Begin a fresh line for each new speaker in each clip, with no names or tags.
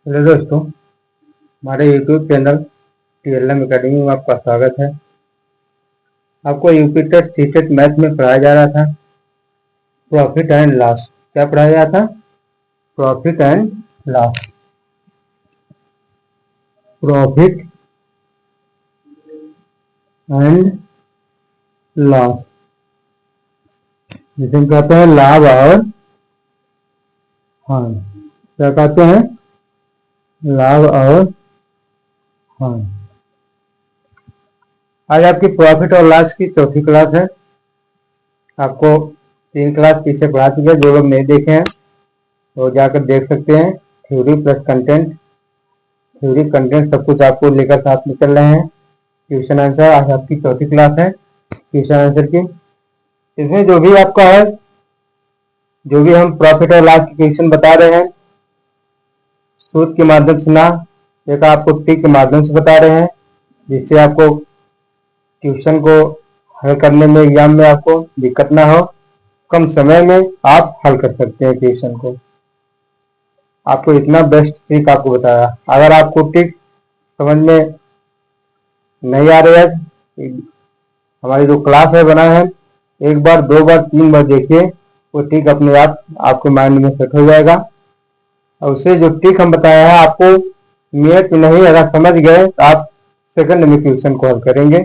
Hello दोस्तों, हमारे YouTube channel TLM academy में आपका स्वागत है। आपको यूपी टेट सीटेट मैथ में पढ़ाया जा रहा था प्रॉफिट एंड लॉस। क्या पढ़ाया जा रहा था? Profit and loss. Profit and loss जिसे हम कहते हैं लाभ और हानि। क्या कहते हैं? लाभ और हानि। आज आपकी प्रॉफिट और लॉस की चौथी क्लास है। आपको 3 क्लास पीछे पढ़ा चुके हैं। जो लोग नहीं देखे हैं वो जाकर देख सकते हैं। Theory plus content, theory content सब कुछ आपको लेकर साथ में चल रहे हैं। क्वेश्चन आंसर आज आपकी चौथी क्लास है क्वेश्चन आंसर की। इसमें जो भी आपका है, जो भी हम प्रॉफिट और लॉस के क्वेश्चन बता रहे हैं, सूत्र के माध्यम से ना, एक आपको ट्रिक के माध्यम से बता रहे हैं, जिससे आपको क्वेश्चन को हल करने में एग्जाम में आपको दिक्कत ना हो। कम समय में आप हल कर सकते हैं क्वेश्चन को। आपको इतना बेस्ट ट्रिक आपको बताया। अगर आपको ट्रिक समझ में नहीं आ रही है, हमारी जो क्लास है बना है, एक बार 2 बार 3 बार देखिए, वो ट्रिक अपने आप आपके माइंड में सेट हो जाएगा। और उससे जो ट्रिक हम बताया है आपको मिनट में नहीं, अगर समझ गए तो आप सेकंड में क्वेश्चन को हल करेंगे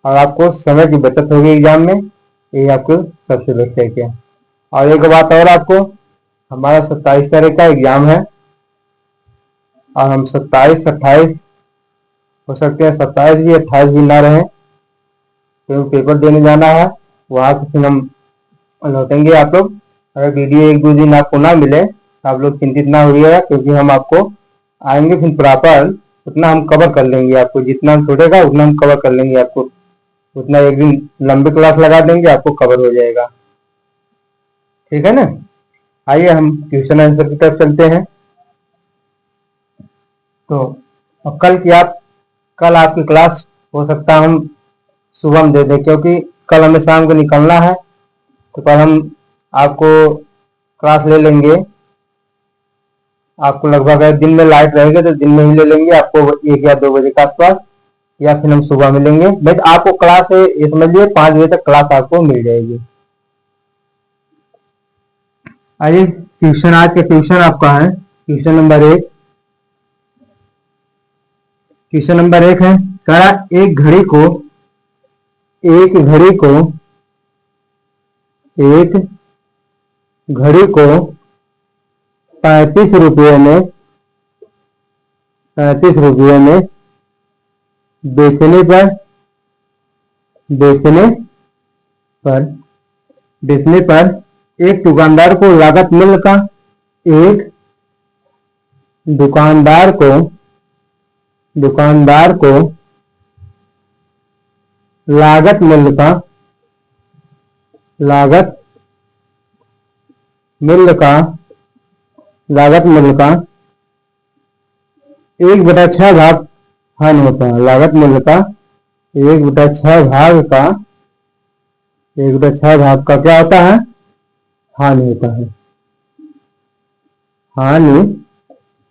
और आपको समय की बचत होगी एग्जाम में। ये आपको सबसे बेस्ट है। और एक बात और, आपको हमारा 27 तारीख का एग्जाम है और हम 27, 28 हो सकते हैं, 27 भी 28 भी ना रहे, क्योंकि पेपर देने जाना है। वहां से फिर हम लौटेंगे। आप लोग अगर वीडियो 1-2 दिन आपको ना मिले तो आप लोग चिंतित ना होइएगा, क्योंकि हम आपको आएंगे फिर प्रॉपर उतना हम कवर कर लेंगे। आपको जितना हम छूटेगा उतना हम कवर कर लेंगे। आपको उतना एक दिन लंबी क्लास लगा देंगे, आपको कवर हो जाएगा। ठीक है ना? आइए हम क्वेश्चन आंसर की तरफ चलते हैं। तो अब कल आपकी क्लास हो सकता है हम सुबह में दे दें, क्योंकि कल हमें शाम को निकलना है। तो कल हम आपको क्लास ले लेंगे। आपको लगभग दिन में लाइट रहेगा तो दिन में ही ले लेंगे आपको 1 या 2 बजे के आसपास, या फिर हम सुबह में लेंगे। बस आपको क्लास है, ये समझिए 5 बजे तक क्लास आपको मिल जाएगी। आइए क्वेश्चन, आज का क्वेश्चन आपका है क्वेश्चन नंबर 1। क्वेश्चन नंबर 1 है, कह रहा एक घड़ी को 35 रुपये में बेचने पर एक दुकानदार को लागत मूल्य का एक दुकानदार को लागत मूल्य का 1/6 भाग हानि होता है। लागत मूल्य का 1/6 भाग का क्या होता है? हानि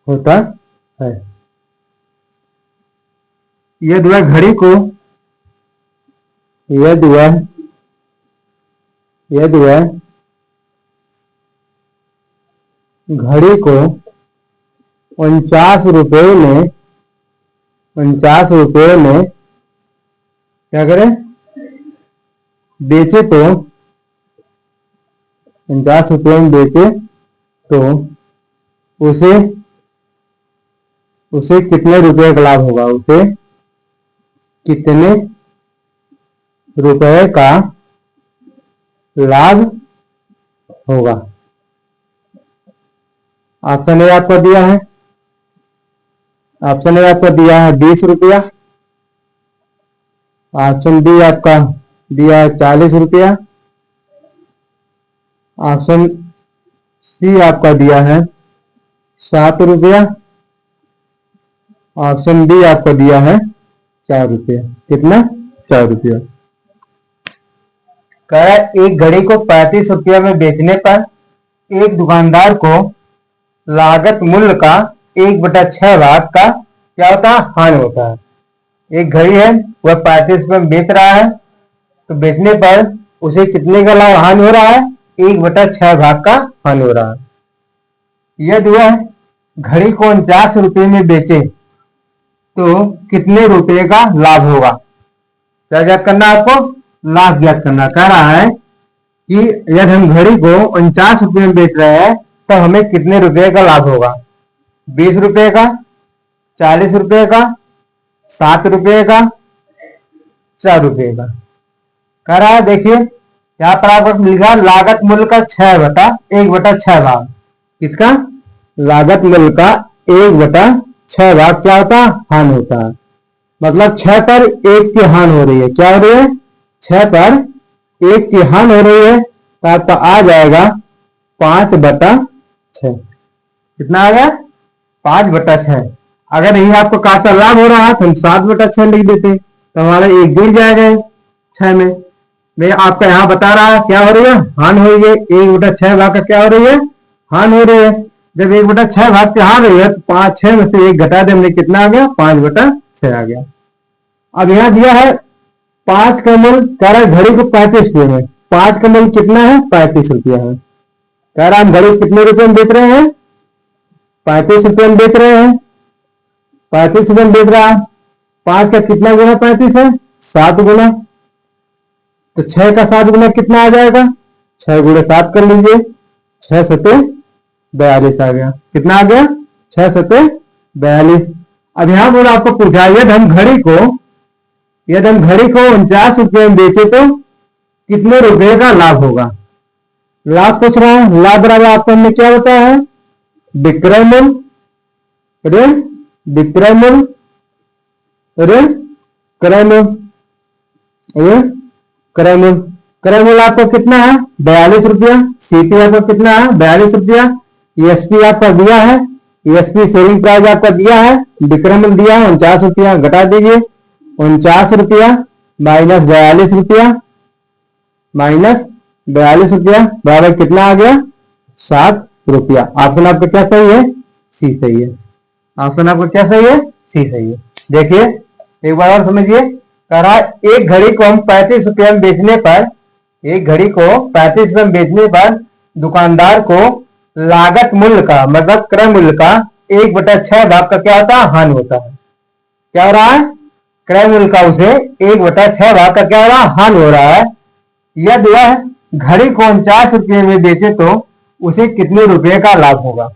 होता है। यदि वह घड़ी को 49 रुपये में क्या करें? बेचे तो 49 रुपये में बेचे तो उसे कितने रुपए का लाभ होगा? उसे कितने रुपए का लाभ होगा? ऑप्शन ए आपको दिया है, 20 रुपया। ऑप्शन बी आपका दिया है 40 रुपया। ऑप्शन सी आपका दिया है 7 रुपया। ऑप्शन डी आपको दिया है 4 रुपया। कितना? 4 रुपया। कह रहा है एक घड़ी को 35 रुपया में बेचने पर एक दुकानदार को लागत मूल्य का 1/6 भाग का क्या होता है, हानि होता है। एक घड़ी है वह 35 रुपए में बेच रहा है, तो बेचने पर उसे कितने का लाभ हानि हो रहा है, 1/6 भाग का हानि हो रहा है। यदि वह घड़ी को 49 रुपए में बेचे तो कितने रुपए का लाभ होगा। क्या ज्ञात करना है आपको, लाभ ज्ञात करना। कह रहा है कि यदि हम घड़ी को 49 रुपए में बेच रहे हैं तो हमें कितने रुपए का लाभ होगा, 20 रुपए का, 40 रुपए का, 7 रुपए का, 4 रुपए का। कह रहा है देखिए यहाँ पर आपको लिखा लागत मूल्य का 1/6 भाग, किसका, लागत मूल्य का 1/6 भाग क्या होता है, हानि होता है। मतलब 6 पर 1 की हानि हो रही है। क्या हो रही है, 6 पर 1 की हानि हो रही है, तो आपका आ जाएगा 5/6। कितना आ गया, 5/6। अगर यही आपको काटा लाभ हो रहा है तो हम 7/6 लिख देते, तो हमारा 1 जुड़ जाएगा 6 में। मैं आपका यहाँ बता रहा है क्या हो रही है, हानि हो रही है। 1/6 भाग का क्या हो रही है, हानि हो रही है। जब 1/6 भाग की हानि रही है तो 5, 6 में से 1 घटा दे, हमने कितना आ गया, 5/6 आ गया। अब यहाँ दिया है 5 का मूल्य, कह रहा है घड़ी को 35 रुपये में, 5 का मूल्य कितना है, 35 रुपया है। कह रहा है हम घड़ी कितने रुपए में बेच रहे हैं, 35 रुपये में बेच रहे हैं, 35 रुपये में बेच रहा है। 5 का कितना गुना 35 है, 7 गुना, तो 6 का 7 गुना कितना आ जाएगा, 6 गुणे 7 कर लीजिए, 6 सते 42 आ गया। कितना आ गया, 6 सते 42। अब यहां पर आपको पूछा यदि हम घड़ी को 49 रुपये में बेचे तो कितने रुपए का लाभ होगा। लाभ पूछ रहा है, लाभ बराबर आपको हमने क्या बताया है, विक्रय मूल्य ऋण विक्रय मूल्य ऋण क्रय मूल्य ऋण क्रय मूल्य। क्रय मूल्य आपको कितना है, 42 रुपया। सीपी आपको कितना है, 42 रुपया। ईएसपी आपका दिया है, ईएसपी सेलिंग प्राइस आपका दिया है, विक्रय मूल्य दिया है 49 रुपया। घटा दीजिए 49 रुपया माइनस 42 रुपया, माइनस 42 रुपया बराबर कितना आ गया, 7 रुपया। ऑप्शन आपका क्या सही है, सी सही है। ऑप्शन आपका क्या सही है, सी सही है। देखिए एक बार और समझिए, कह रहा है एक घड़ी को हम 35 रुपये में बेचने पर, एक घड़ी को 35 रुपये में बेचने पर दुकानदार को लागत मूल्य का मतलब क्रय मूल्य का 1/6 भाग का क्या होता है, हानि होता है। क्या हो रहा है, क्रय मूल्य का उसे 1/6 भाग का क्या हो रहा है, हानि हो रहा है। यदि वह घड़ी को 49 रुपये में बेचे तो उसे कितने रुपए का लाभ होगा।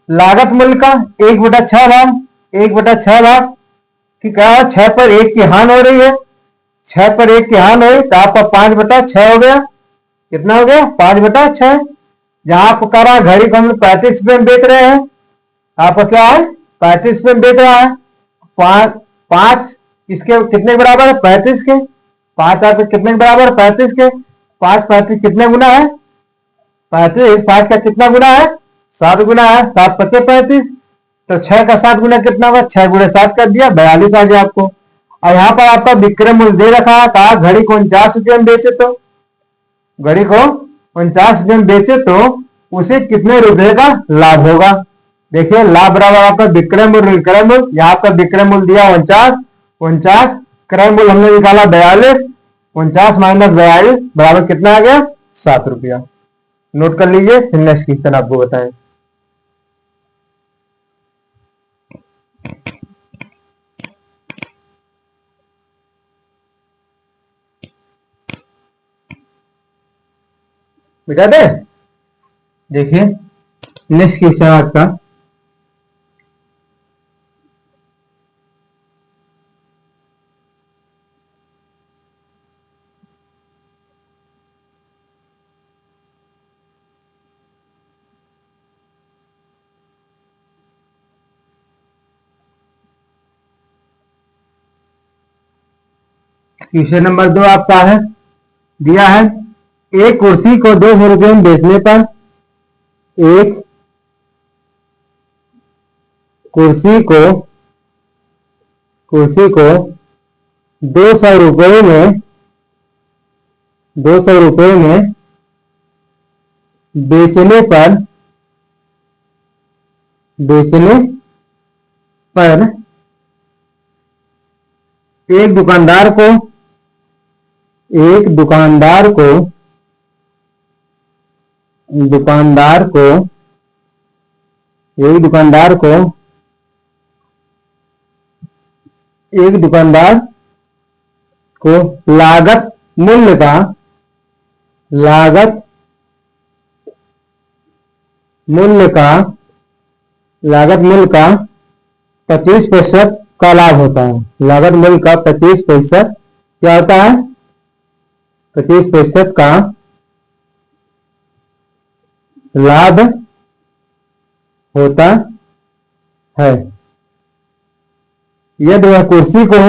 लागत मूल्य का 1/6 भाग, 1/6 भाग कि क्या, 6 पर 1 की हानि हो रही है, 6 पर 1 की हानि हुई तो आपका 5/6 हो गया। कितना हो गया, 5/6। जहां आपको कह रहा है घड़ी को हम 35 रुपये में बेच रहे हैं, आपका क्या है, 35 रुपये में बेच रहा है। 5 इसके कितने के बराबर है, 35 के। 5 आपके कितने के बराबर है, 35 के। 5 35 कितने गुना है, 35। 5 का कितना गुना है, 7 गुना है। 7 पत्ते 35, तो 6 का 7 गुना कितना होगा, 6 गुणे 7 कर दिया, 42 आ गया आपको। और यहाँ पर आपका विक्रय मूल्य दे रखा है, कहा घड़ी को 49 रुपये में बेचे तो, घड़ी को 49 रुपये में बेचे तो उसे कितने रुपए का लाभ होगा। देखिए लाभ बराबर आपका विक्रय मूल्य क्रय मूल्य, यहाँ पर विक्रय मूल्य दिया 49, 49 क्रय मूल्य हमने निकाला 42, 49 माइनस 42 बराबर कितना आ गया, 7 रुपया। नोट कर लीजिए, फिर नेक्स्ट क्वेश्चन आपको बताएं। बेटा दे देखिए नेक्स्ट क्वेश्चन आपका, क्वेश्चन नंबर 2 आपका है, दिया है एक कुर्सी को 200 रुपये में बेचने पर, एक कुर्सी को 200 रुपये में 200 रुपये में बेचने पर बेचने पर एक दुकानदार को दुकानदार को लागत मूल्य का 25% का लाभ होता है। लागत मूल्य का 25% क्या होता है? 25% का लाभ होता है। यदि वह कुर्सी को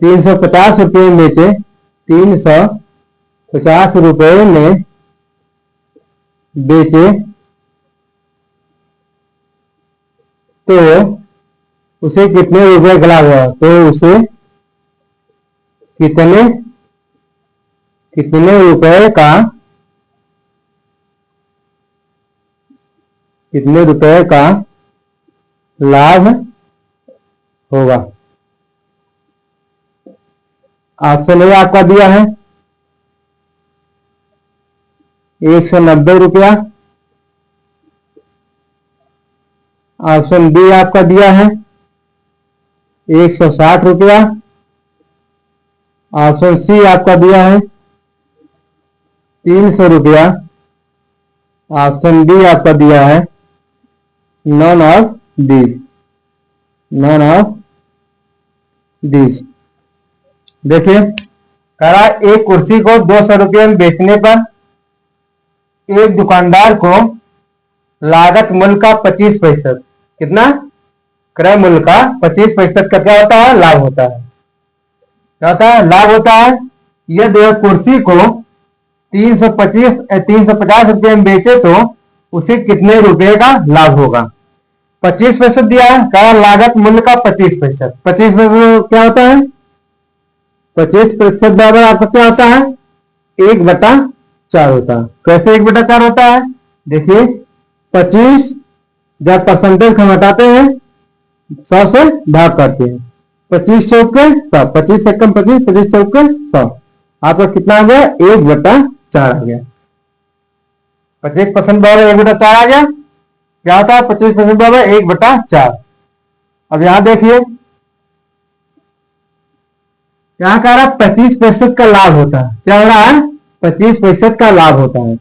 350 रुपये में बेचे, 350 रुपये में बेचे तो उसे कितने रुपए का लाभ हुआ? तो उसे कितने रुपए का लाभ होगा? ऑप्शन ए आपका दिया है 190 रुपया, ऑप्शन बी आपका दिया है 160 रुपया, ऑप्शन सी आपका दिया है 300 रुपया, ऑप्शन डी आपका दिया है नॉन ऑफ दीज। देखिए करा, एक कुर्सी को 200 रुपये में बेचने पर एक दुकानदार को लागत मूल्य का 25%, कितना? क्रय मूल्य का 25% का क्या होता है? लाभ होता है। क्या होता है? लाभ होता है। यदि वह कुर्सी को 350 रुपये में बेचे तो उसे कितने रुपए का लाभ होगा? 25% दिया है, क्या? लागत मूल्य का 25%। 25% क्या होता है? 25% बराबर आपका क्या होता है? 1/4 होता है। कैसे 1/4 होता है? देखिए 25 जब परसेंटेज हम हटाते हैं 100 से भाग करते हैं, 25 चौके 100, 25 से कम 25, 25 चौके 100, आपका कितना आ गया? 1/4 आ गया। 25% बराबर 1/4 आ गया। क्या होता है? 25% बराबर 1/4। अब यहां देखिए, यहां कह रहा है 25% का लाभ होता है। क्या हो रहा है? 25% का लाभ होता है।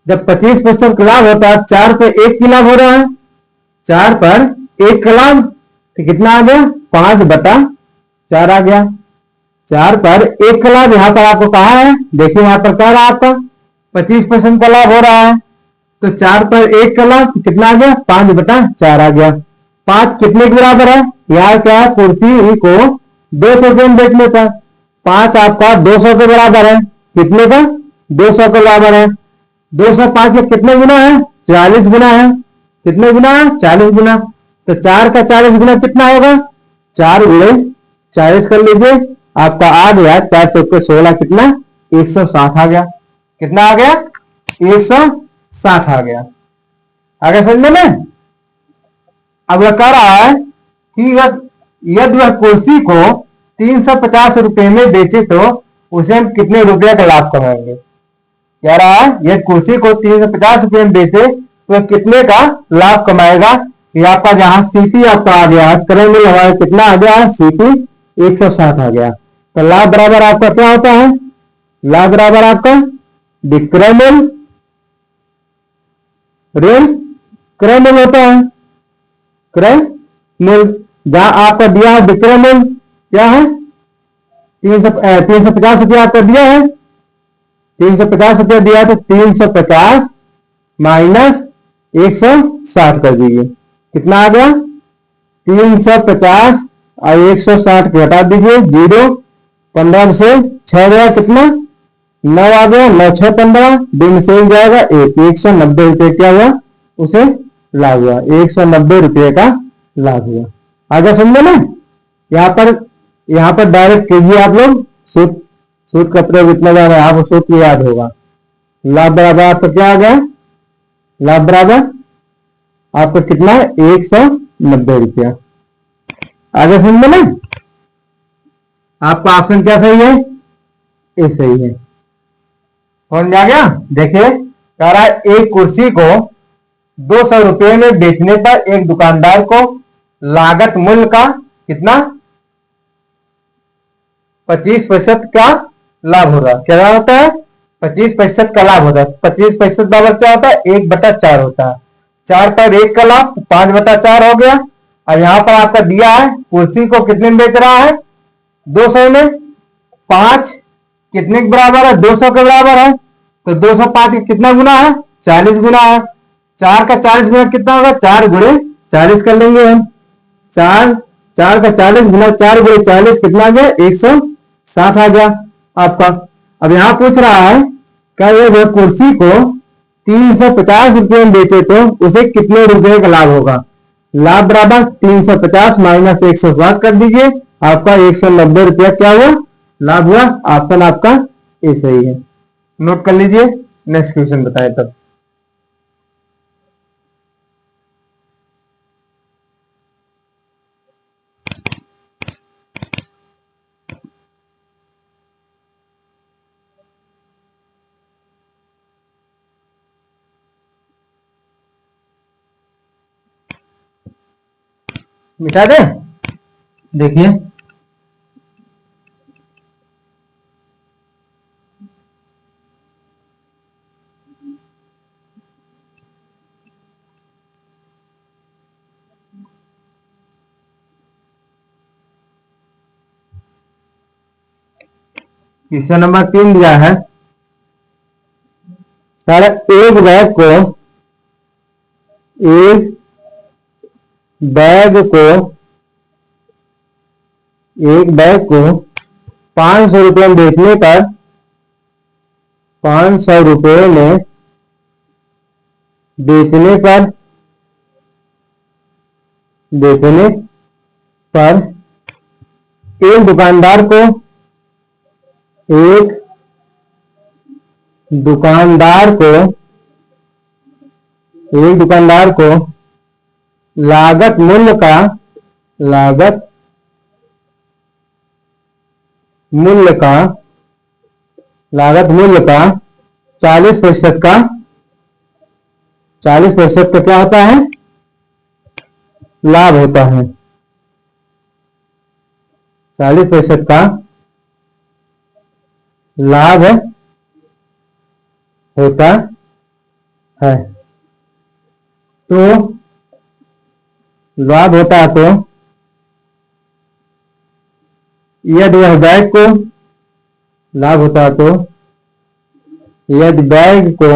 जब 25% का लाभ होता है, 4 पर 1 की लाभ हो रहा है, 4 पर 1 का लाभ, तो कितना आ गया? 5/4 आ गया। 4 पर 1 का लाभ यहां पर आपको कहा है, देखिए यहां पर कह रहा है आपका 25% का लाभ हो रहा है, तो 4 पर 1 का लाभ कितना आ गया? 5/4 आ गया। 5 कितने के बराबर है? यार क्या है? कुर्सी को 200 रुपये में बेचने पर 5 आपका 200 के बराबर है। कितने का? 200 के बराबर है। 205 के कितने गुना है? 40 गुना है। कितने गुना है? 40 गुना। तो 4 का 40 गुना कितना होगा? 4 गुणे 40 कर लीजिए, आपका आ गया 4 चौके 16, कितना? 160 आ गया। कितना आ गया? 160 आ गया। आगे समझ में? अब वह कह रहा है कि यदि वह कुर्सी को 350 रुपये में बेचे तो उसे हम कितने रुपए का लाभ कमाएंगे? कह रहा है यदि कुर्सी को 350 रुपये में बेचे तो कितने का लाभ कमाएगा? ये आपका जहां सीपी आपका आ गया, क्रय मूल्य हमारा कितना आ गया? सीपी 160 आ गया। तो लाभ बराबर आपका क्या होता है? लाभ बराबर आपका विक्रय मूल्य ऋण क्रय मूल्य होता है। क्रय मूल्य जहां आपका दिया है विक्रय मूल्य क्या है? 350 रुपया आपका दिया है, 350 रुपया दिया है, तो 350 माइनस 160 कर दीजिए। कितना आ गया? 350 और 160 को हटा दीजिए, 0, 15 से 6 गया, कितना? 9 आ गया। 9 6 15, दिन से जाएगा 1, 190 रुपये क्या हुआ? उसे लाभ हुआ। 190 रुपये का लाभ हुआ। आगे समझे ना? यहाँ पर डायरेक्ट कीजिए आप लोग सूत्र सूत्र का प्रयोग इतना जाना है, आपको सूत्र याद होगा। लाभ बराबर आपका क्या आ गया, लाभ बराबर आपका कितना है 190 रुपया। आगे समझ में आपका ऑप्शन क्या सही है, ए सही है। समझ में आ गया। देखिए कह रहा है एक कुर्सी को 200 रुपये में बेचने पर एक दुकानदार को लागत मूल्य का कितना 25% का लाभ होगा। क्या होता है 25% का लाभ होता है। 25% बराबर क्या होता है 1/4 होता है। 4 पर 1 का लाभ तो 5/4 हो गया। और यहां पर आपका दिया है कुर्सी को कितने में बेच रहा है 200 में। 5 कितने के बराबर है 200 के बराबर है, तो 205 कितना गुना है 40 गुना है। 4 का 40 गुना कितना होगा 4 गुणे 40 कर लेंगे हम। 4 का 40 गुना 4 गुणे 40 कितना आ गया 160 आ गया आपका। अब यहां पूछ रहा है क्या ये कुर्सी को 350 रुपये में बेचे तो उसे कितने रुपए का लाभ होगा। लाभ बराबर 350 माइनस 160 कर दीजिए, आपका 190 रुपया क्या हुआ लाभ हुआ। ऑप्शन आपका ए सही है। नोट कर लीजिए, नेक्स्ट क्वेश्चन बताएं तब। मिटा दे। देखिए क्वेश्चन नंबर 3 दिया है सर एक बैग को 500 रुपये में बेचने पर 500 रुपये में बेचने पर एक दुकानदार को लागत मूल्य का 40% का क्या होता है लाभ होता है। 40% का लाभ होता है। तो लाभ होता है तो यदि वह बैग को लाभ होता है तो यदि बैग को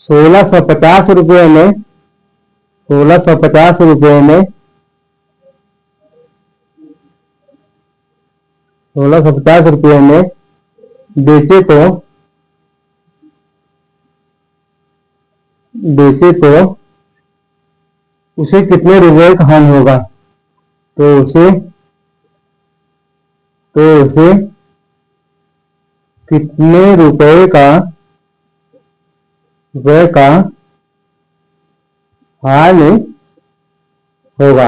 1650 रुपये में 1650 रुपये में 1650 रुपये में बेचे तो उसे कितने रुपए का हानि होगा। तो उसे कितने रुपए का हानि होगा।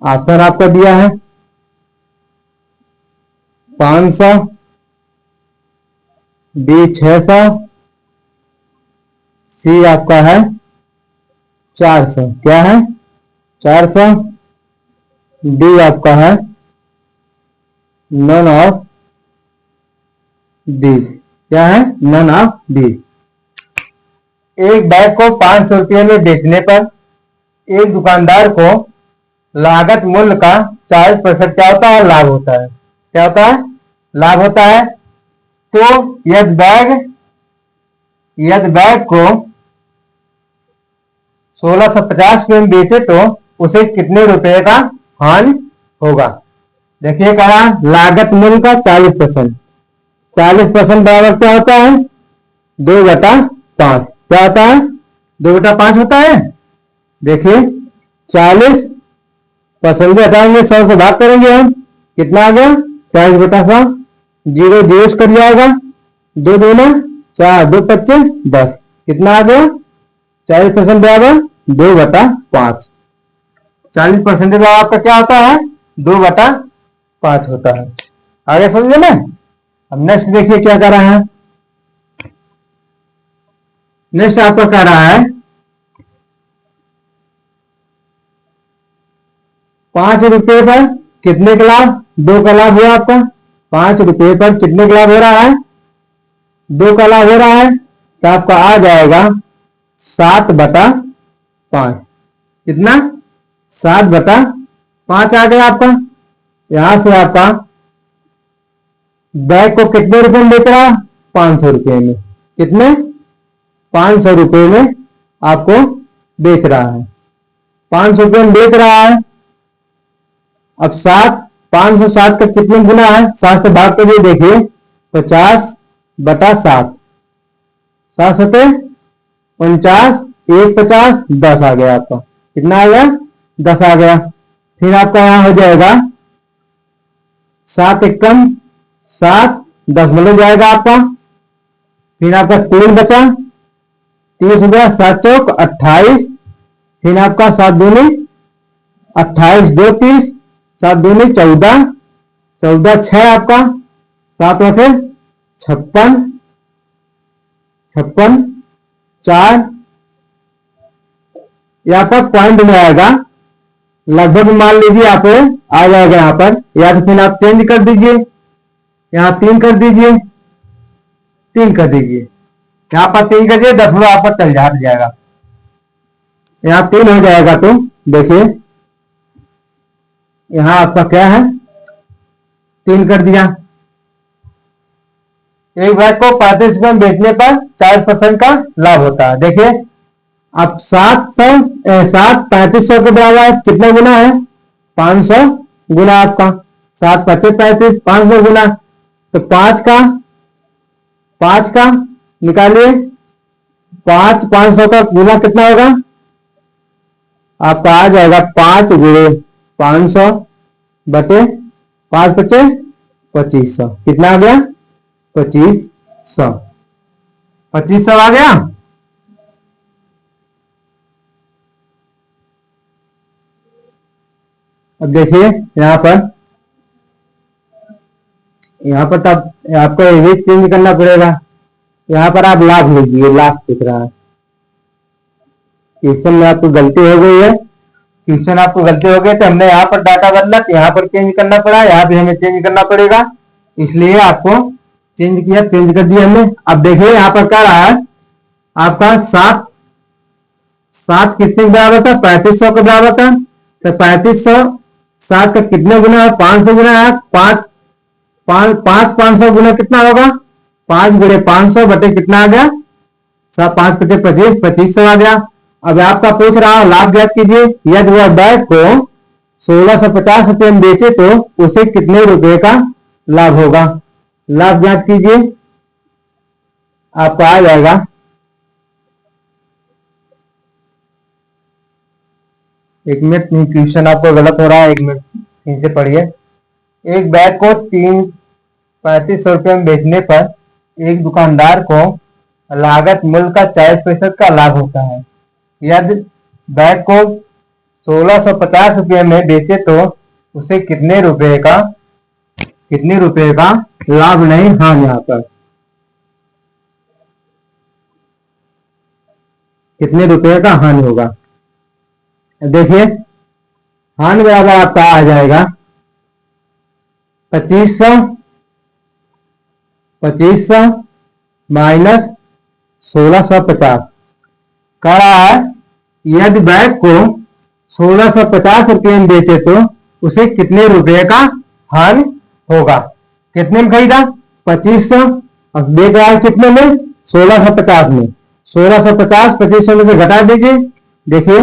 ऑप्शन आपका दिया है 500, बी 600, सी आपका है 400। क्या है 400। डी आपका है नन ऑफ डी। क्या है नन ऑफ डी। एक बैग को 500 रुपये में बेचने पर एक दुकानदार को लागत मूल्य का 40% क्या होता है लाभ होता है। क्या होता है लाभ होता है। तो यदि बैग को 1650 रुपये में बेचे तो उसे कितने रुपए का हानि होगा। देखिए कहा लागत मूल्य का 40%। 40% बराबर क्या होता है 2/5। क्या होता है 2/5 होता है। देखिए 40% हटाएंगे, 100 से भाग करेंगे हम, कितना आ गया 40/100, 0 0 से कट जाएगा, 2 दूना 4, 2 25 10, कितना आ गया 40% बराबर 2/5। 40% आपका क्या होता है 2/5 होता है। आगे समझे ना। अब नेक्स्ट देखिए क्या कर रहा है। नेक्स्ट आपका कह रहा है 5 रुपए पर कितने का लाभ, 2 का लाभ हुआ आपका। 5 रुपए पर कितने का लाभ हो रहा है, 2 का लाभ हो रहा है, तो आपका आ जाएगा 7/5। कितना 7/5 आ गया आपका। यहां से आपका बैग को कितने रुपए में बेच रहा है, 500 रुपए में। कितने 500 रुपए में आपको बेच रहा है, 500 रुपए में बेच रहा है। अब 507 का कितने गुना है, 7 से भाग करिए, देखिए 50/7, 7 सते 49, 1 50, 10 आ गया आपका। कितना आ गया 10 आ गया। फिर आपका यहां हो जाएगा 7 एकम 7, 10 मिल जाएगा आपका। फिर आपका 3 बचा, 30 हो गया, 7 चौक 28, फिर आपका 7 दूनी 28, 2 30, 7 दूनी 14, 14 6 आपका, 7 8 56, 56 4, ये आपका पॉइंट में आएगा। लगभग मान लीजिए आप आ जाएगा यहाँ पर, या तो फिर आप चेंज कर दीजिए, यहाँ 3 कर दीजिए, 3 कर दीजिए, यहाँ पर 3 कर दीजिए, 10 आपका चल जाएगा, यहाँ 3 हो जाएगा। तो देखिए यहाँ आपका क्या है 3 कर दिया। एक बैग को 35 रुपए में बेचने पर 40% का लाभ होता है। देखिए अब 7 3500 के बराबर कितना गुना है, 500 गुना आपका, 7 25 35, 500 गुना, तो 5 का निकालिए, 500 का गुना कितना होगा आपका, आ जाएगा 5 गुणे 500 बटे 5 25 2500, कितना आ गया 2500, 2500 आ गया। अब देखिए यहाँ पर तब आपको ये चेंज करना पड़ेगा। यहाँ पर आप लाभ लीजिए, लाभ दिख रहा है, क्वेश्चन में आपको गलती हो गई है, क्वेश्चन आपको गलती हो गई, तो हमने यहाँ पर डाटा बदला, तो यहाँ पर चेंज करना पड़ा, यहाँ भी हमें चेंज करना पड़ेगा, इसलिए आपको चेंज किया, चेंज कर दिया हमने। अब देखिए यहाँ पर क्या रहा है आपका 7 कितने के बराबर था, 3500 के बराबर था, तो 3500 7 का कितने गुना है, 500 गुना है, 500 गुना कितना होगा, 5 गुणे 500 बटे कितना आ गया, 5 25 25, 2500 आ गया। अब आपका पूछ रहा है लाभ ज्ञात कीजिए। यदि वह बैग को 1650 रुपए में बेचे तो उसे कितने रुपए का लाभ होगा, लाभ ज्ञात कीजिए। आपका आ जाएगा, एक मिनट, क्वेश्चन आपको गलत हो रहा है, एक मिनट नीचे पढ़िए। एक बैग को 3500 रुपये में बेचने पर एक दुकानदार को लागत मूल्य का 40% का लाभ होता है। यदि बैग को 1650 रुपये में बेचे तो उसे कितने रुपए का लाभ नहीं, हाँ यहाँ पर कितने रुपए का हानि होगा। देखिए हानि बराबर आपका आ जाएगा 2500 माइनस 1650। कह रहा है यदि बैग को 1650 रुपये में बेचे तो उसे कितने रुपए का हानि होगा। कितने में खरीदा 2500, और बेच रहा है कितने में 1650 में, 1650 2500 में से घटा दीजिए। देखिए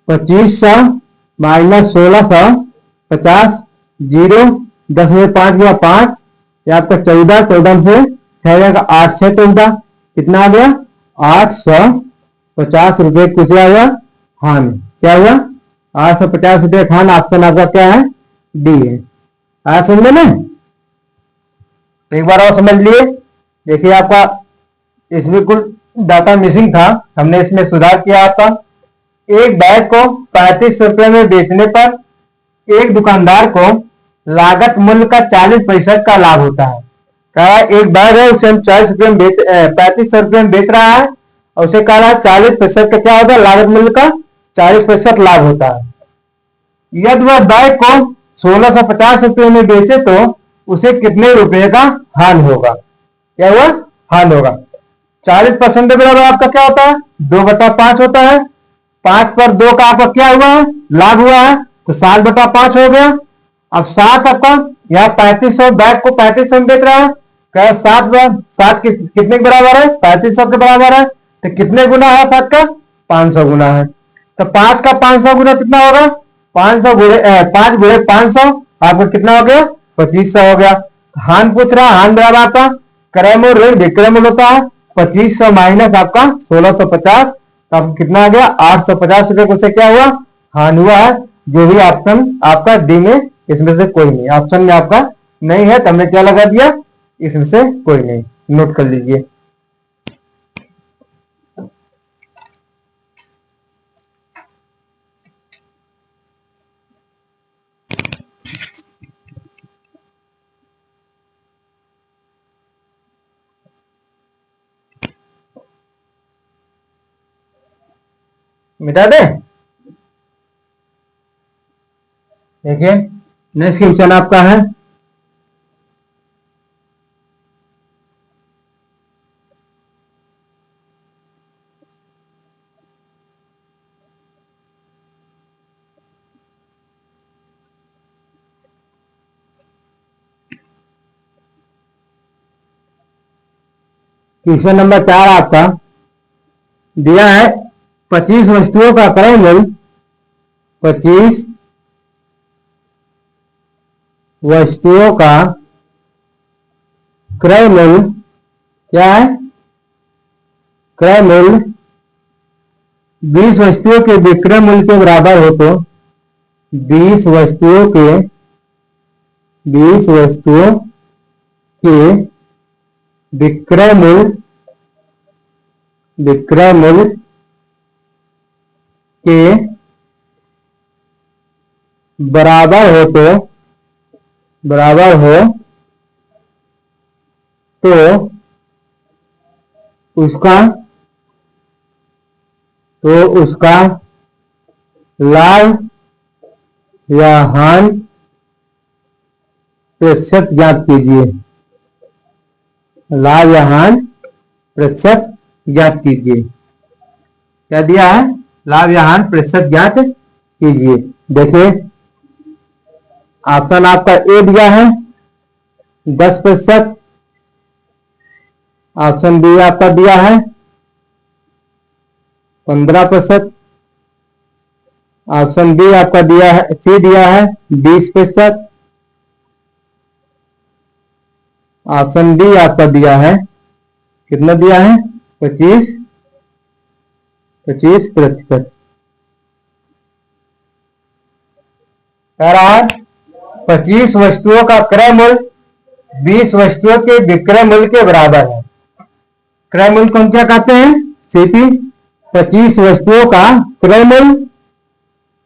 2500 माइनस 1650, 0 10 में 5 गया 5, या आपका 14, 14 से 6 जाएगा 8 6 14, कितना आ गया 850 रुपये कुछ आ गया हानि। क्या हुआ 850 रुपये खान। ऑप्शन आपका क्या है डी है। आया समझ में? एक बार और समझ लिए। देखिए आपका इसमें कुछ डाटा मिसिंग था, हमने इसमें सुधार किया। आपका एक बैग को 35 रुपये में बेचने पर एक दुकानदार को लागत मूल्य का 40% का लाभ होता है। कहा एक बैग है उसे हम 40 रुपये में 3500 रुपये में बेच रहा है और उसे कह रहा है 40% का क्या होता है, लागत मूल्य का 40% लाभ होता है। यदि वह बैग को 1650 रुपये में बेचे तो उसे कितने रुपए का हानि होगा? क्या हुआ? हानि होगा। 40% के बराबर आपका क्या होता है 2/5 होता है। 5 पर 2 का आपका क्या हुआ है लाभ हुआ है, तो 7/5 हो गया। अब 7 आपका यहाँ 3500 बैग को 3500 में बेच रहा है, क्या 7 कितने के बराबर है 3500 के बराबर है, तो कितने गुना है 7 का 500 गुना है। तो 5 का 500 गुना कितना होगा 5 गुणे 500 आपका कितना हो गया 2500 हो गया। हान पूछ रहा है, हान बराबर आपका क्रय मूल्य ऋण विक्रय मूल्य होता है 2500 माइनस आपका 1650, तो आपको कितना आ गया 850 रुपये को से क्या हुआ हान हुआ है। जो भी ऑप्शन आपका डी में इसमें से कोई नहीं, ऑप्शन में आपका नहीं है तो हमने क्या लगा दिया इसमें से कोई नहीं। नोट कर लीजिए। मिटा दे। देखिए नेक्स्ट क्वेश्चन आपका है क्वेश्चन नंबर 4 आपका दिया है 25 वस्तुओं का क्रय मूल्य 25 वस्तुओं का क्रय मूल्य क्या है क्रय मूल्य 20 वस्तुओं के विक्रय मूल्य के बराबर हो तो 20 वस्तुओं के विक्रय मूल्य के बराबर हो तो उसका लाभ या हानि प्रतिशत ज्ञात कीजिए। लाभ या हानि प्रतिशत ज्ञात कीजिए। क्या दिया है लाभ या हानि प्रतिशत ज्ञात कीजिए। देखिए ऑप्शन आपका ए दिया है 10%, ऑप्शन बी आपका दिया है 15%, ऑप्शन बी आपका दिया है सी दिया है 20%, ऑप्शन डी आपका दिया है कितना दिया है 25%। कह रहा है 25 वस्तुओं का क्रय मूल्य 20 वस्तुओं के विक्रय मूल्य के बराबर है। क्रय मूल्य को हम क्या कहते हैं सीपी। 25 वस्तुओं का क्रय मूल्य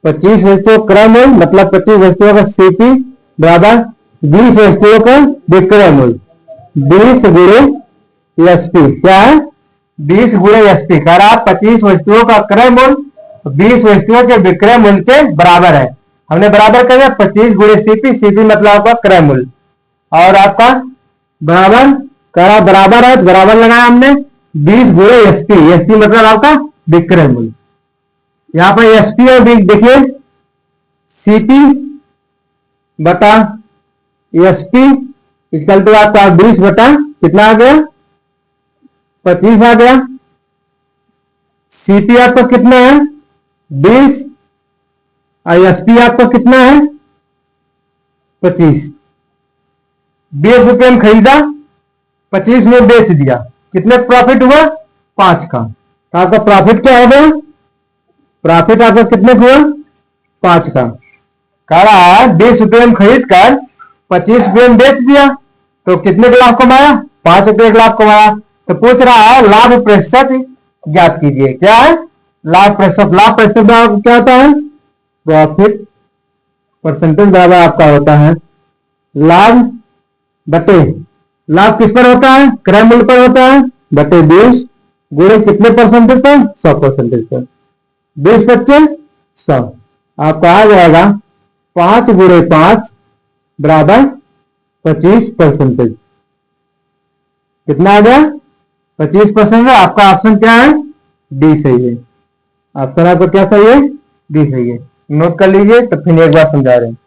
25 वस्तुओं क्रय मूल्य मतलब 25 वस्तुओं का सीपी बराबर 20 वस्तुओं का विक्रय मूल्य 20 गुणे एसपी। क्या है 20 गुणे एसपी। कह रहा 25 वस्तुओं का क्रय मूल्य 20 वस्तुओं के विक्रय मूल्य के बराबर है। हमने बराबर कर दिया 25 गुणे सीपी, सीपी मतलब आपका क्रय मूल्य और आपका बराबर करा बराबर है बराबर लगाया हमने 20 गुणे एसपी। एसपी मतलब आपका विक्रय मूल्य। यहां पर एसपी और देखिए सीपी बटा एसपी इक्वल टू आपका 20 बटा कितना आ गया 25 आ गया। सीपी आपका कितना है 20 और एसपी आपका कितना है 25। 20 रुपये में खरीदा 25 में बेच दिया, कितने प्रॉफिट हुआ 5 का। तो आपका प्रॉफिट क्या हो गया प्रॉफिट आपका कितने का हुआ? 5 का। कह रहा है 20 रुपये में खरीद कर 25 रुपये में बेच दिया, तो कितने का लाभ कमाया? 5 रुपये का लाभ कमाया। तो पूछ रहा है लाभ प्रतिशत ज्ञात कीजिए। क्या है? लाभ प्रतिशत। लाभ प्रतिशत क्या होता है? प्रॉफिट परसेंटेज बराबर आपका होता है लाभ बटे, लाभ किस पर होता है? क्रय मूल्य पर होता है, बटे 20 गुणे कितने परसेंटेज पर? 100% पर। 20 बच्चे 100, आपका आ जाएगा 5 गुणे 5 बराबर 25%। कितना आ गया? 25%। आपका ऑप्शन क्या है? डी सही है। ऑप्शन आपका क्या सही है? डी सही है। नोट कर लीजिए। तो फिर एक बार समझा रहे हैं,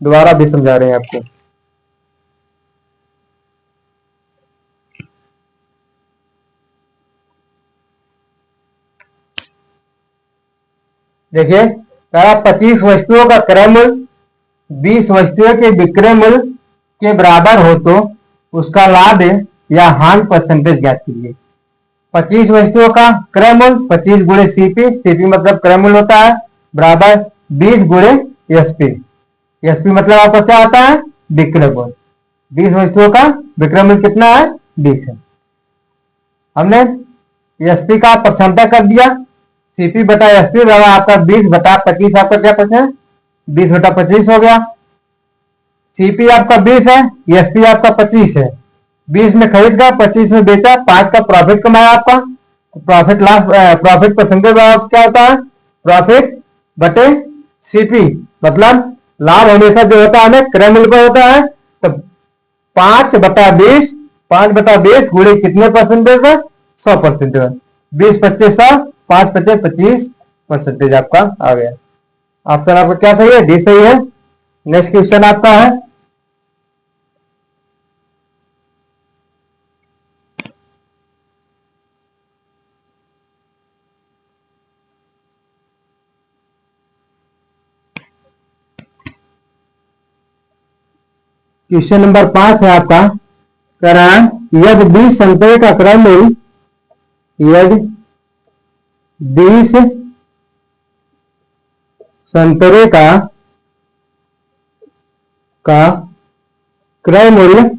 दोबारा भी समझा रहे हैं आपको। देखिए, 25 वस्तुओं का क्रय मूल्य 20 वस्तुओं के विक्रय मूल्य के बराबर हो तो उसका लाभ या हानि परसेंटेज ज्ञात कीजिए। 25 वस्तुओं का क्रय मूल्य 25 गुणे सीपी, सीपी मतलब क्रय मूल्य होता है, बराबर 20 गुणे एसपी। एसपी मतलब आपका क्या होता है? विक्रय मूल्य। 20 वस्तुओं का विक्रय मूल्य कितना है? 20 है। हमने एसपी का प्रक्षमता कर दिया, सीपी बटा एसपी बराबर आपका 20 बटा 25। आपका क्या प्रश्न है? 20 बटा 25 हो गया। सीपी आपका 20 है, एसपी आपका 25 है। 20 में खरीद का, 25 में बेचा, 5 का प्रॉफिट कमाया आपका। प्रॉफिट लॉस, प्रॉफिट परसेंटेज क्या होता है? प्रॉफिट बटे सीपी मतलब लाभ हमेशा जो होता है क्रय मूल्य पर होता है। तो 5 बटा 20, 5 बटा 20 गुणे कितने परसेंटेज पर? 100%। 20 25 100, 5 25 25% आपका आ गया। ऑप्शन आपका क्या सही है? डी सही है। नेक्स्ट क्वेश्चन आपका है, क्वेश्चन नंबर 5 है आपका। कह रहा है यदि 20 संतरे का क्रय मूल्य, यदि 20 संतरे का क्रय मूल्य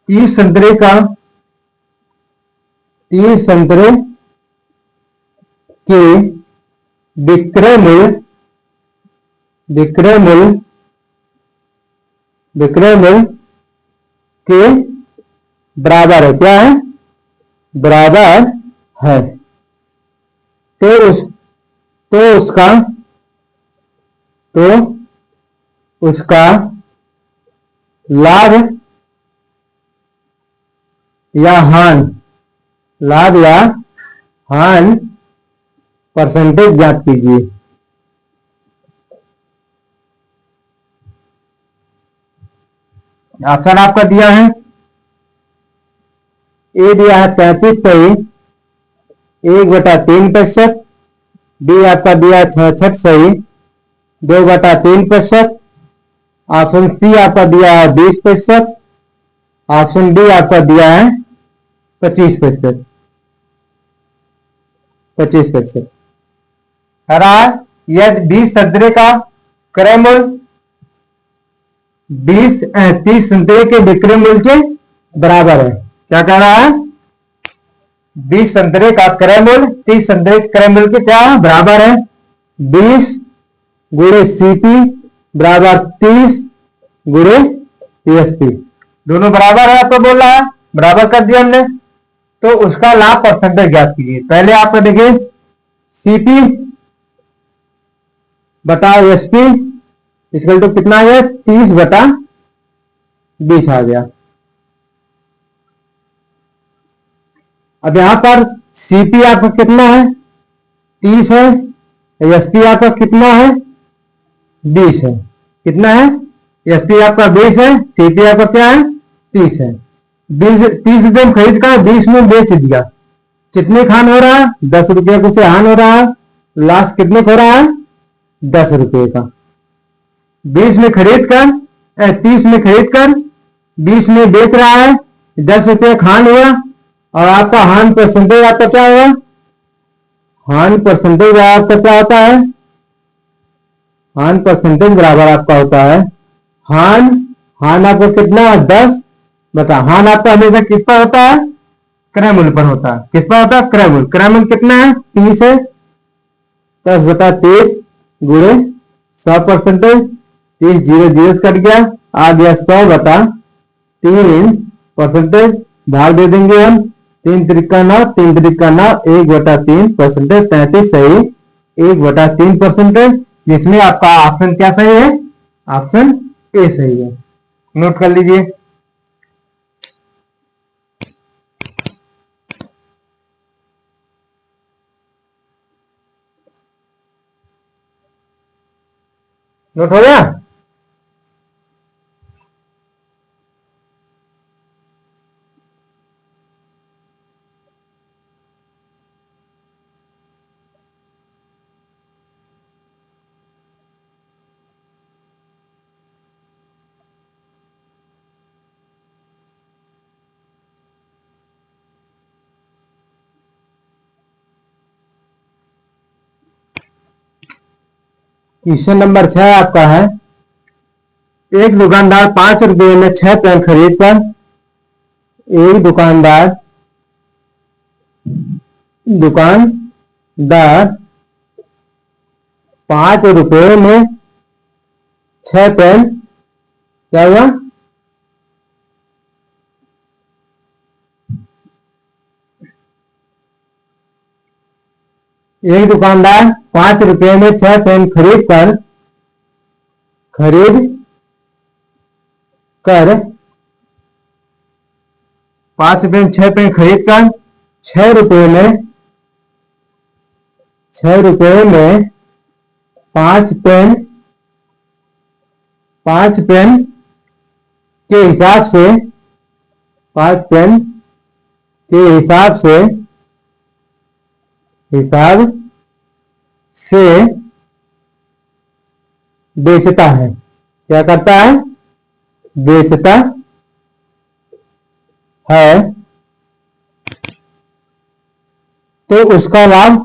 30 संतरे का, 30 संतरे के विक्रय मूल्य के बराबर है। क्या है? बराबर है। तो उसका लाभ या हानि परसेंटेज ज्ञात कीजिए। ऑप्शन आपका दिया है, ए दिया है 33 सही, 1/3%। बी आपका दिया है 66 सही, 2/3%। ऑप्शन सी आपका दिया है 20%। ऑप्शन डी आपका दिया है 25%। 25%। यदि 20 संतरे का क्रय मूल्य 30 संतरे के विक्रय मूल्य के बराबर है। क्या कह रहा है? 20 संतरे का क्रय मूल्य 30 संतरे के क्रय मूल्य के क्या है? बराबर है। 20 गुणे सीपी बराबर 30 गुणे एसपी, दोनों बराबर है। आपको बोल रहा है बराबर कर दिया हमने, तो उसका लाभ परसेंटेज ज्ञात कीजिए। पहले आपको देखिए सीपी बटा एसपी इसका तो कितना है? 30 बटा 20 आ गया। अब यहां पर सीपी आपका कितना है? 30 है। एसपी आपका कितना है? 20 है। कितना है? एसपी आपका 20 है, सीपी आपका क्या है? 30 है। 30 रुपये में खरीद कर 20 में बेच दिया, कितने खान हो रहा है? 10 रुपये कुछ हान हो रहा है। लास्ट कितने का हो रहा है? 10 रुपये का। 20 में खरीद कर 30 में खरीद कर 20 में बेच रहा है, 10 रुपये खान हुआ और आपका हान परसेंटेज आपका क्या हुआ? हान परसेंटेज आपका क्या होता है? हान परसेंटेज बराबर आपका होता है हान हान आपको कितना 10 बता। हान आपका हमेशा किस पर होता है? क्रय मूल्य पर होता है। किस पर होता है? क्रय मूल्य। क्रय मूल्य कितना है? 30 है। 10 बता 30 गुणे 100%। 30 जीरो जीरो कट गया, आ गया 100 बता 3%। भाग दे देंगे हम। 3 त्रिका 9, 3 त्रिका 9, 1/3%। 33 सही 1/3%, जिसमें आपका ऑप्शन क्या सही है? ऑप्शन ए सही है। नोट कर लीजिए। नोट हो गया? क्वेश्चन नंबर 6 आपका है, एक दुकानदार 5 रुपए में 6 पेन खरीद कर एक दुकानदार 5 रुपए में 6 पेन क्या हुआ? एक दुकानदार 5 रुपए में 6 पेन खरीद कर 5 रुपए में 6 पेन खरीद कर 6 रुपए में 5 पेन के हिसाब से 5 पेन के हिसाब से बेचता है। क्या करता है? बेचता है। तो उसका लाभ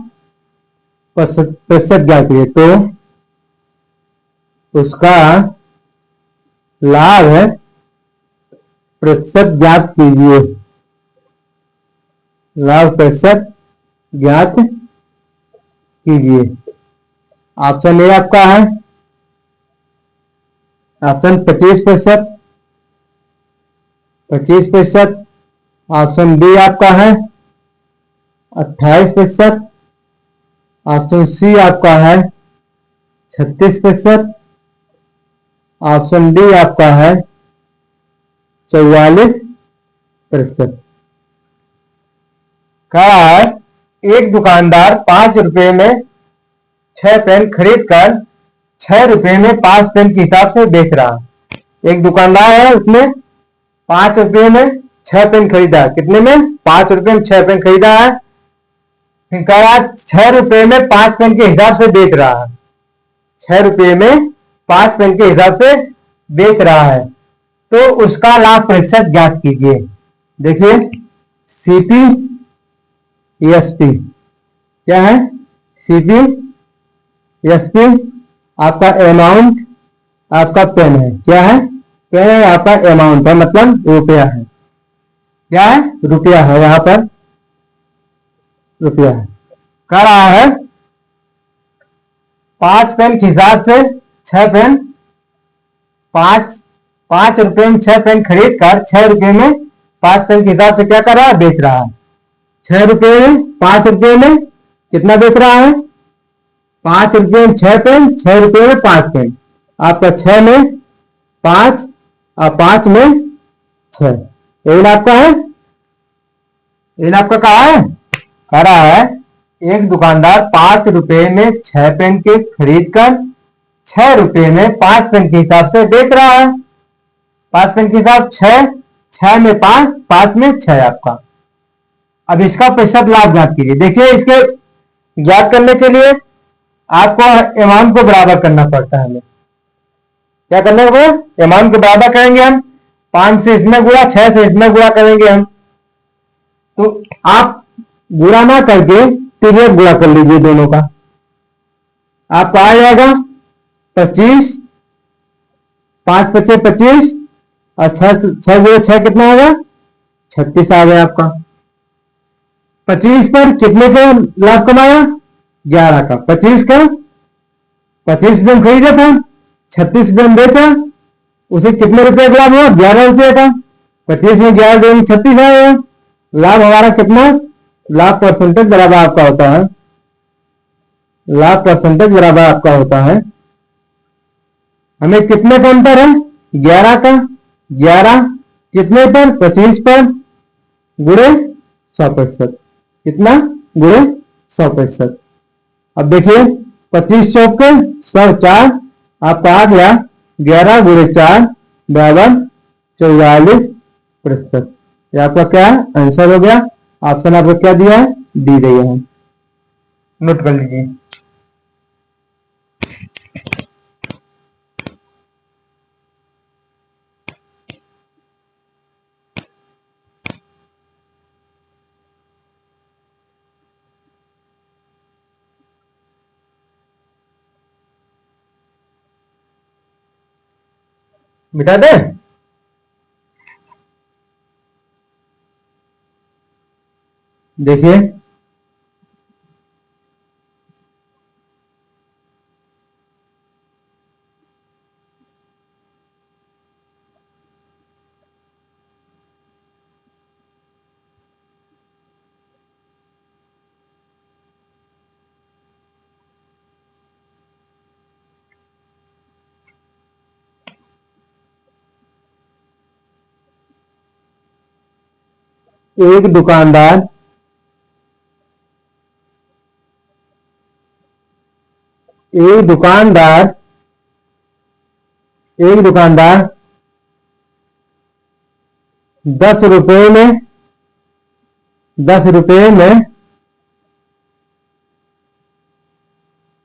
प्रतिशत ज्ञात कीजिए। तो उसका लाभ है प्रतिशत ज्ञात कीजिए। लाभ प्रतिशत ज्ञात कीजिए। ऑप्शन ए आपका है ऑप्शन 25%। 25%। ऑप्शन बी आपका है 28%। ऑप्शन सी आपका है 36%। ऑप्शन डी आपका है 44%। कहा है एक दुकानदार 5 रुपए में 6 पेन खरीद कर 6 रुपए में 5 पेन के हिसाब से बेच रहा है। एक दुकानदार है, उसने 5 रुपए में 6 पेन खरीदा है। कितने में? 5 रुपए में 6 पेन खरीदा है। फिर कह रहा 6 रुपए में 5 पेन के हिसाब से बेच रहा है। 6 रुपए में 5 पेन के हिसाब से बेच रहा है। तो उसका लाभ प्रतिशत ज्ञात कीजिए। देखिए सीपी एसपी क्या है? सीपी एसपी आपका अमाउंट आपका पेन है। क्या है? पेन है, आपका अमाउंट है मतलब रुपया है। क्या है? रुपया है। यहां पर रुपया है। कह रहा है 5 पेन के हिसाब से 6 पेन 5 रुपए में 6 पेन खरीद कर 6 रुपए में 5 पेन के हिसाब से क्या कर रहा है? बेच रहा है। 6 रुपए में 5 रुपए में कितना बेच रहा है? 5 रुपए में 6 पेन, 6 रुपए में 5 पेन। आपका 6 में 5 और 5 में 6। यही आपका है। यही आपका कहा है। कह रहा है एक दुकानदार 5 रुपए में 6 पेन के खरीद कर 6 रुपए में 5 पेन के हिसाब से बेच रहा है। 5 पेन के हिसाब 6, 6 में 5, 5 में 6 आपका। अब इसका प्रतिशत लाभ ज्ञात कीजिए। देखिए इसके ज्ञात करने के लिए आपको अमाउंट को बराबर करना पड़ता है। हमें क्या करना होगा? अमाउंट को बराबर करेंगे हम। 5 से इसमें गुणा, 6 से इसमें गुणा करेंगे हम। तो आप गुणा ना करके तिर्यक गुणा कर लीजिए दोनों का, आपको आ जाएगा 25, 5 पच्चे 25 और 6 कितना आएगा 36 आ गया आपका। 25 पर कितने का लाभ कमाया 11 का, 25 का 25 रुपये में खरीदा था, 36 रुपये में बेचा, उसे कितने रुपए का लाभ हुआ 11 रुपये का। 25 में 11 जो 36 आएगा, लाभ हमारा कितना, लाभ परसेंटेज बराबर आपका होता है, लाभ परसेंटेज बराबर आपका होता है, हमें कितने का अंतर है 11 का, 11 कितने पर 25 पर गुणे 100%, कितना गुणे 100%। अब देखिए 25 चौके 104, आपका आ गया 11 गुणे 4 बराबर 44%। ये आपका क्या है आंसर हो गया। ऑप्शन आपको क्या दिया है डी दिया है, नोट कर लीजिए। मिटा दे, देखिए एक दुकानदार एक दुकानदार 10 रुपए में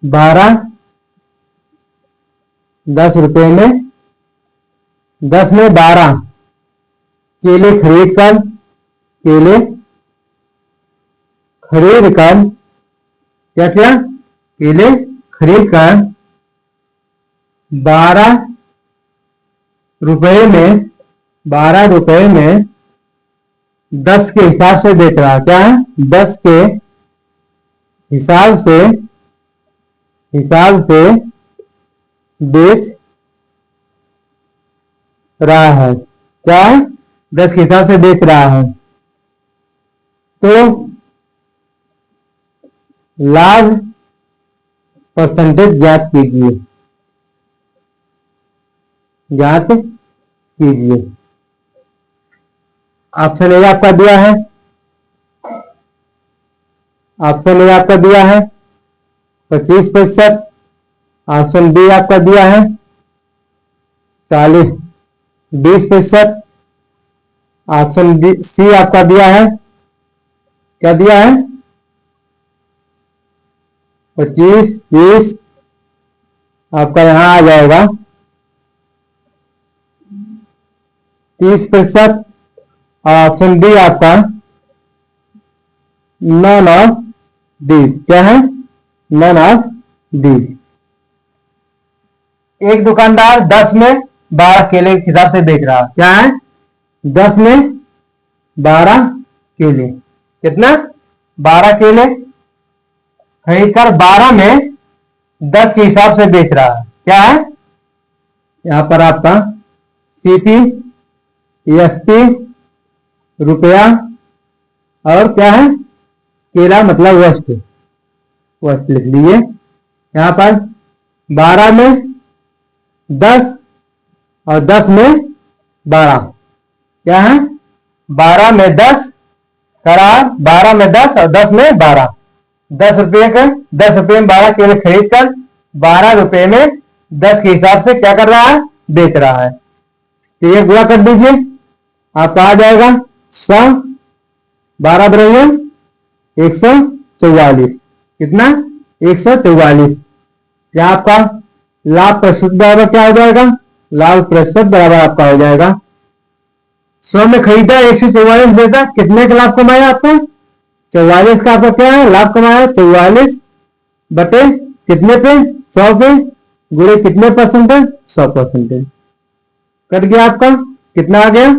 12 10 रुपए में 10 में 12 केले खरीद कर क्या किया केले खरीद कर 12 रुपए में 10 के हिसाब से बेच रहा, क्या है 10 के हिसाब से बेच रहा है, क्या है 10 के हिसाब से बेच रहा है। तो लाभ परसेंटेज ज्ञात कीजिए, ऑप्शन ए आपका दिया है, ऑप्शन ए आपका दिया है 25%, ऑप्शन बी आपका दिया है 20%, ऑप्शन सी आपका दिया है, क्या दिया है 25, 20, आपका यहां आ जाएगा 30%, और ऑप्शन डी आपका नन ऑफ डी, क्या है नन ऑफ डी। एक दुकानदार 10 में 12 केले के हिसाब से बेच रहा, क्या है 10 में 12 केले, कितना 12 केले खरीद कर 12 में 10 के हिसाब से बेच रहा है, क्या है यहां पर आपका सीपी एसपी रुपया और क्या है केला मतलब वस्तु लिख लीजिए। यहां पर 12 में 10 और 10 में 12, क्या है 12 में 10 करार 12 में 10 और 10 में 12, 10 रुपये में 12 केले खरीद कर 12 रुपये में 10 के हिसाब से क्या कर रहा है बेच रहा है। तो ये गुणा कर दीजिए, आपका आ जाएगा 100, 12 बराबर 144, कितना 144। क्या आपका लाभ प्रतिशत बराबर क्या हो जाएगा, लाभ प्रतिशत बराबर आपका हो जाएगा 100 में खरीदा 144 बेचा, कितने का लाभ कमाया आपने 44 का आपका क्या है, लाभ कमाया 44 बटे कितने पे, 100 पे, गुणे कितने परसेंटेज, 100%। कट गया आपका, कितना आ गया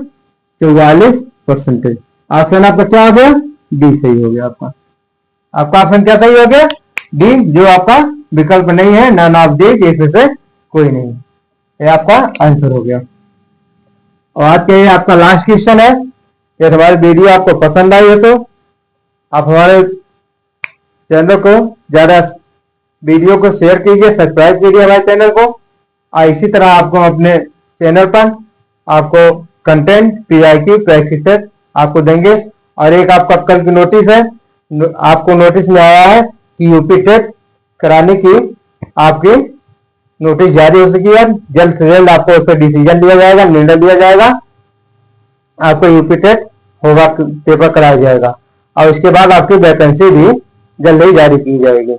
44%। ऑप्शन आपका क्या हो गया, डी सही हो गया आपका। आपका ऑप्शन क्या सही हो गया, डी, जो आपका विकल्प नहीं है, नन ऑफ दी, इसमें से कोई नहीं, ये आपका आंसर हो गया। और आज के आपका लास्ट क्वेश्चन है। यदि हमारी वीडियो आपको पसंद आई है तो आप हमारे चैनल को ज्यादा वीडियो को शेयर कीजिए, सब्सक्राइब कीजिए हमारे चैनल को। और इसी तरह आपको अपने चैनल पर आपको कंटेंट PIQ प्रैक्टिस टेस्ट आपको देंगे। और एक आपका कल की नोटिस है, आपको नोटिस में आया है कि यूपी टेट कराने की आपकी नोटिस जारी हो चुकी है। जल्द से जल्द आपको उस पर डिसीजन लिया जाएगा, निर्णय लिया जाएगा, आपको यूपी टेट होगा पेपर कराया जाएगा और उसके बाद आपकी वैकेंसी भी जल्द ही जारी की जाएगी।